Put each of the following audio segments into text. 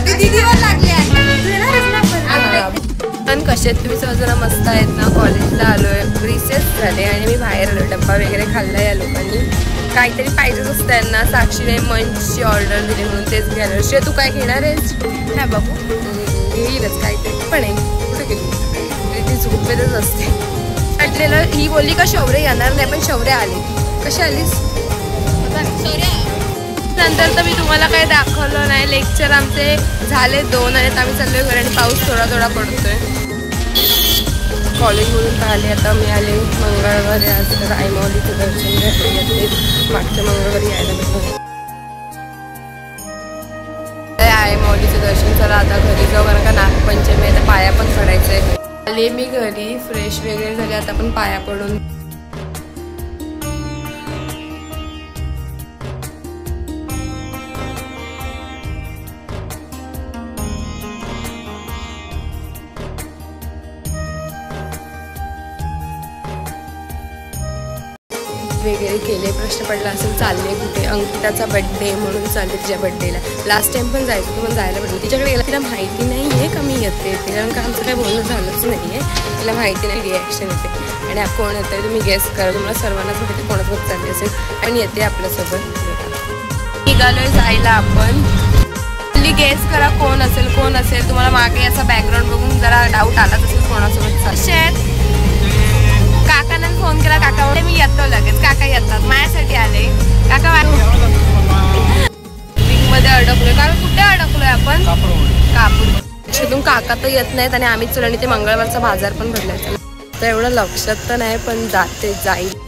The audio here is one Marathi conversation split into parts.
दीदीवर लागले पण कसे आहेत तुम्ही सर्वजण? मस्त आहेत ना? कॉलेजला आलोय, रिसेस झाले आणि मी बाहेर आलो, डब्बा वगैरे खाल्ला या लोकांनी. काहीतरी पाहिजेच असतं त्यांना. साक्षीने मंचची ऑर्डर दिली म्हणून तेच घ्यायला. श्रेय तू काय घेणार आहेस? नाही बाबू घेईलच काहीतरी. पण आहे कुठे गेली? ती झोपेतच असते. वाटलेलं ही बोलली का शौर्य येणार नाही, पण शौर्य आली. कशी आलीस? नंतर तर मी तुम्हाला काही दाखवलं नाही. लेक्चर आमचे झाले 2 आणि आम्ही चाललोय घरी आणि पाऊस थोडा थोडा पडतोय. कॉलेजमधून आले. आता मी आले मंगळवारी. आज तर आई माऊलीचं दर्शन घेतले. मागच्या मंगळवारी यायला भेटलं. आई माऊलीचं दर्शन. चला आता घरी जाऊ, कारण का नागपंचमी आहे तर पाया पण पडायचं आहे. आले मी घरी, फ्रेश वगैरे झाले. आता पण पाया पडून वगैरे केले. प्रश्न पडला असेल चालले कुठे? अंकिताचा बड्डे म्हणून चालले तिच्या बड्डेला. लास्ट टाइम पण जायचं होतं पण जायला भेटलं. तिच्याकडे गेला. तिला माहिती नाही आहे का मी येते ते, कारण का आमचं काही बोलणं झालंच नाही आहे. तिला माहिती नाही रिॲक्शन येते. आणि कोण येतं तुम्ही गेस करा. तुम्हाला सर्वांनाच माहिती कोणासोबत चालली असेल आणि येते आपल्यासोबत. निघालोय जायला आपण. गेस करा कोण असेल कोण असेल. तुम्हाला मागे असा बॅकग्राऊंड बघून जरा डाऊट आलाच असेल कोणासोबत चालले. काकांना फोन केला. काका बोलले मी येतो लगेच. काका येतात, माझ्यासाठी आले. काका मध्ये अडकलोय. काका कुठे अडकलोय आपण? कापूर. शेतून काका तर येत नाहीत आणि आम्हीच चल. आणि ते मंगळवारचा बाजार पण भरलाय तर एवढं लक्षात तर नाही, पण जाते जाईल.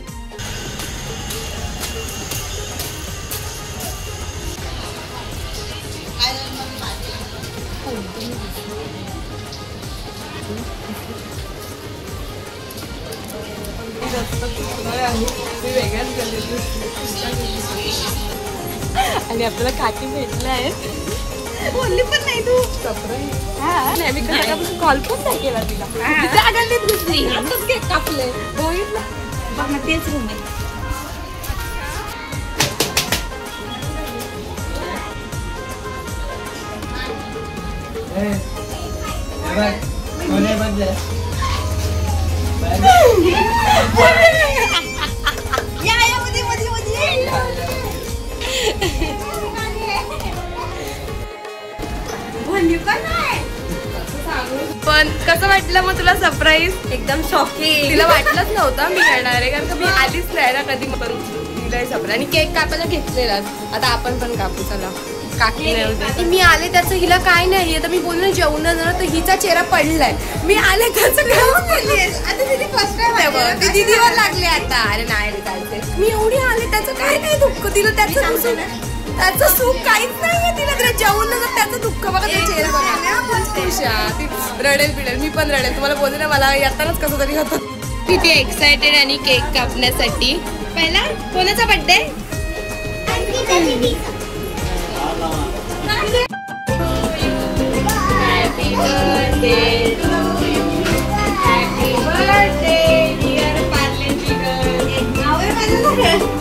आणि आपल्याला काकी भेटला आहे. बोलली पण नाही तू. नाही मी कशापासून कॉल पण नाही केला तिला. केक कापले बघ ना, तेच रूम आहे. पण कसं वाटलं मग तुला सरप्राईज? एकदम शॉकिंग. तिला वाटलंच नव्हतं मी येणार आहे, कारण का मी आलीच नाही ना कधी. पण तिला सरप्राईज. आणि केक कापायला घेतलेला. आता आपण पण कापू चला. काकी नाही मी आले त्याचं हिला काय नाही. आता मी बोलले जेवण तर हिचा चेहरा पडलाय. मी आले त्याचं दीदीवर लागले आता. अरे नाही रे मी एवढी आले त्याचं काय नाही दुःख. तिला त्याचं सुख काहीच नाहीये. तिला जेवण त्याचं दुःख बघा. त्या चेहरा बघा ती रडेल पिडेल. मी पण रडेल. तुम्हाला बोलले ना मला येतानाच कसं तरी होतं. किती एक्सायटेड आणि केक कापण्यासाठी. पहिला कोणाचा birthday? Happy birthday to you. Happy birthday dear Parlenji girl. नाव आहे माझं.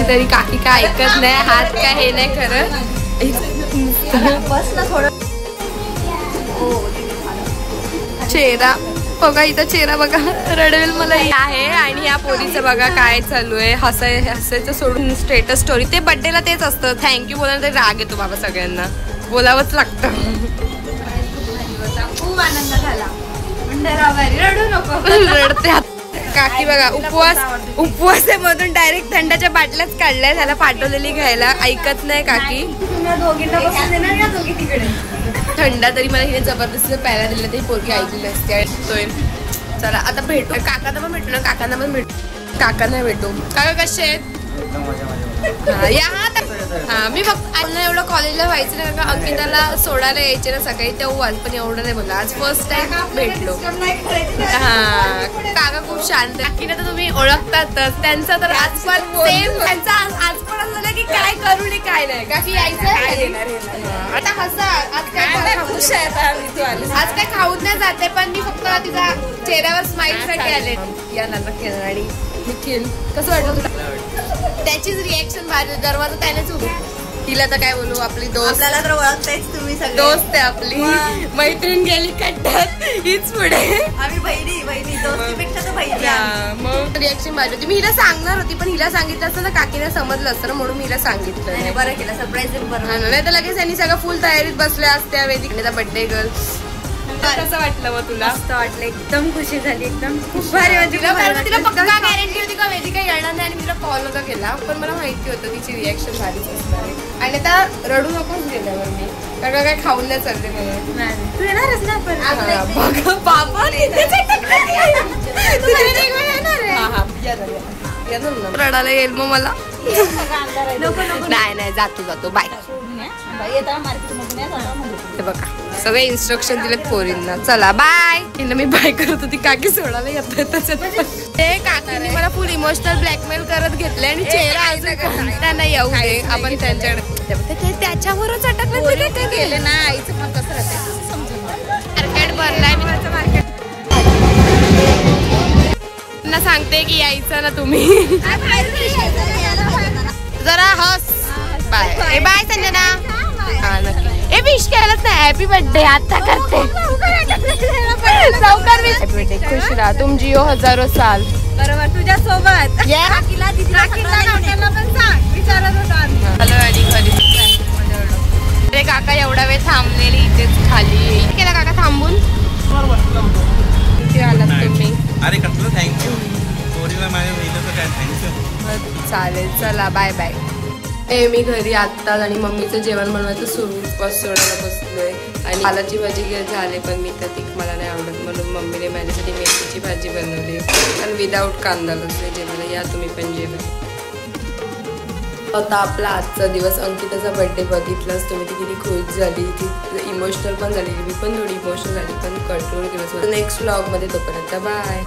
तरी काकी काय ऐकत नाही. हात काय हे नाही करत. चेहरा बघा इथं. चेहरा बघा रडवेल मला आहे. आणि या पोरीचं बघा काय चालू आहे. हसायचं सोडून स्टेटस स्टोरी. ते बर्थडेला तेच असतं. थँक्यू बोलायला तरी राग येतो बाबा. सगळ्यांना बोलावंच लागतं. खूप आनंद झाला. रडू नको. रडते. काकी बघा उपवासामधून डायरेक्ट थंडाच्या बाटल्याच काढल्या. त्याला पाठवलेली घ्यायला. ऐकत नाही काकी. थंडा तरी मला हिने जबरदस्ती प्यायला दिलं. तरी पोरगी ऐकली नसते. चला आता भेटू. काकांना पण भेटू ना. काकांना भेटू. काका नाही भेटू. काका कसे आहेत? मी फक्त एवढं कॉलेजला व्हायचं नाही का अंकिताला सोडायला यायचे ना सकाळी तेव्हाच, पण एवढं नाही बोलला. आज फर्स्ट टाइम भेटलो. हा काका खूप शांत आहे. अंकिता तर तुम्ही ओळखतातच त्यांचं, तर आज पण सेम त्यांचा आज पण असं झालं की काय करू नये काय नाही का की यायचं आता हसा. आज काय खाऊन नाही जाते, पण मी फक्त तिचा चेहऱ्यावर स्माइल साठी आले. या नाटक आणि निखिल कसं वाटलं तुला? त्याचीच रिएक्शन भारी. दरवाजा त्यानेच उभी. तिला तर काय बोलू, आपली दोस्त, आपल्याला तर ओळखतायच तुम्ही सगळे. दोस्त आहे आपली, मैत्रीण गेली कट्ट्यात हीच पुढे. आम्ही बहिणी दोस्तीपेक्षा तर बहिणी. मग रिएक्शन भारी होती. मी हिला सांगणार होती, पण हिला सांगितलं असतं तर काकीला समजलं असतं ना, म्हणून मी हिला सांगितलं. बरं केलं, सरप्राईज बरं. नाही तर लगेच यांनी सगळं फुल तयारीत बसल्या असत्या. वेदिकेचा बर्थडे गर्ल. कसं वाटलं मग तुला? मस्त वाटलं, एकदम खुशी झाली, एकदम खूप भारी. तिला पक्का गॅरंटी होती का वेदिका येणार नाही, आणि मी तिला कॉल नव्हता केला, पण मला माहिती होतं तिची रिएक्शन भारीच असणार आहे. आणि आता रडू नकोच गेल्यावर मी, कारण काय खाऊन नाही चालते म्हणून. तू येणारच ना रडायला येईल मग मला. नाही जातो बाय. ते बघा सगळे इन्स्ट्रक्शन दिलेत पोरींना. चला बाय. मी बाय करत होती, काकी सोडायला येत ते काकीने मला फुल इमोशनल ब्लॅकमेल करत घेतले आणि चेहरा अजून त्यांना येऊ दे, आपण त्यांच्याकडे त्याच्यावरच अटकलं गेले ना. आईचं पण कसं राहते समजून. मार्केट भरलाय मी त्याचं. मार्केट सांगते की यायचं ना तुम्ही. जरा हस. Bye bye Sanjana. हा नक्की. ए विश केलंच नाही. हॅपी बर्थडे आता करते. लवकर विश. Happy birthday. खुश राहा तुम जिओ हजारो साल. बरोबर तुझ्या सोबत. अरे काका एवढा वेळ थांबलेली इथेच खाली. केला काका थांबून. आलात तुम्ही. अरे कसलं थँक्यू. पोरीला माझ्या बहिणीचं काय थँक्यू. चालेल चला बाय बाय. मी घरी आत्ताच आणि मम्मीचं जेवण बनवायचं सोडायला बसलोय. आणि पालाची भाजी झाली, पण मी तर ती मला नाही आवडत, म्हणून मम्मीने माझ्यासाठी मेथीची भाजी बनवली आणि विदाऊट कांदा लसूण जेवण. या तुम्ही पण जेवण. आता आपला आजचा दिवस. अंकिताचा बर्थडे बघितलाच तुम्ही, ती किती खुश झाली, ती इमोशनल पण झाली, मी पण थोडी इमोशनल झाली, पण कंट्रोल केलं. नेक्स्ट व्लॉगमध्ये तोपर्यंत बाय.